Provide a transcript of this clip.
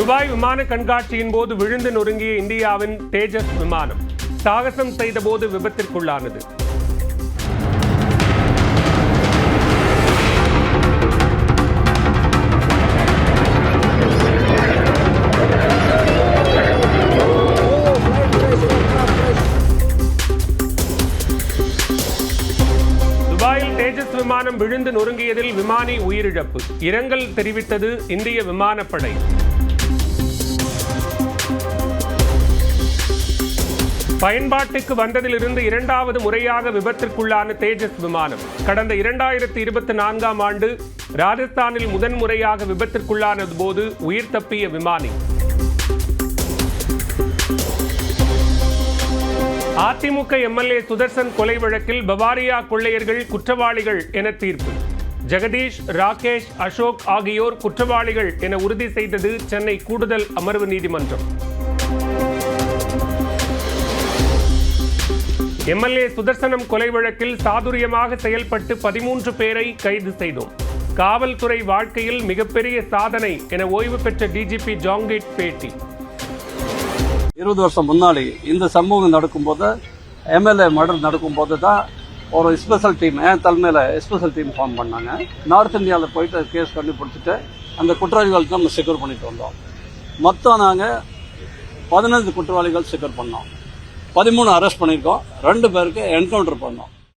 Dubai விமான கண்காட்சியின் போது விழுந்து நொறுங்கிய இந்தியாவின் தேஜஸ் விமானம் சாகசம் செய்தபோது விபத்திற்குள்ளானது. துபாயில் தேஜஸ் விமானம் விழுந்து நொறுங்கியதில் விமானி உயிரிழப்பு. இரங்கல் தெரிவித்தது இந்திய விமானப்படை. பயன்பாட்டுக்கு வந்ததிலிருந்து இரண்டாவது முறையாக விபத்திற்குள்ளான தேஜஸ் விமானம் கடந்த 2024ஆம் ஆண்டு ராஜஸ்தானில் முதன்முறையாக விபத்திற்குள்ளானது போது உயிர் தப்பிய விமானி. அதிமுக எம்எல்ஏ சுதர்சன் கொலை வழக்கில் பவாரியா கொள்ளையர்கள் குற்றவாளிகள் என தீர்ப்பு. ஜெகதீஷ், ராகேஷ், அசோக் ஆகியோர் குற்றவாளிகள் என உறுதி செய்தது சென்னை கூடுதல் அமர்வு நீதிமன்றம். எம்எல்ஏ சுதர்சனம் கொலை வழக்கில் சாதுரியமாக செயல்பட்டு 13 பேரை கைது செய்தோம். காவல்துறை வாழ்க்கையில் மிகப்பெரிய சாதனை என ஓய்வு பெற்ற டிஜிபி ஜாங்கீட் பேட்டி. 20 வருஷம் முன்னாடி இந்த சம்பவம் நடக்கும்போது, எம்எல்ஏ மர்டர் நடக்கும்போது தான் ஒரு ஸ்பெஷல் டீம் என் தலைமையில் ஸ்பெஷல் டீம் ஃபார்ம் பண்ணாங்க. நார்த் இந்தியாவில் போயிட்டு கேஸ் கண்டுபிடிச்சிட்டு அந்த குற்றவாளிகளுக்கு நம்ம செக்யூர் பண்ணிட்டு வந்தோம். மொத்தம் நாங்கள் 15 குற்றவாளிகள் செக்யூர் பண்ணோம். 13 அரெஸ்ட் பண்ணியிருக்கோம். 2 பேருக்கு என்கவுண்டர் பண்ணோம்.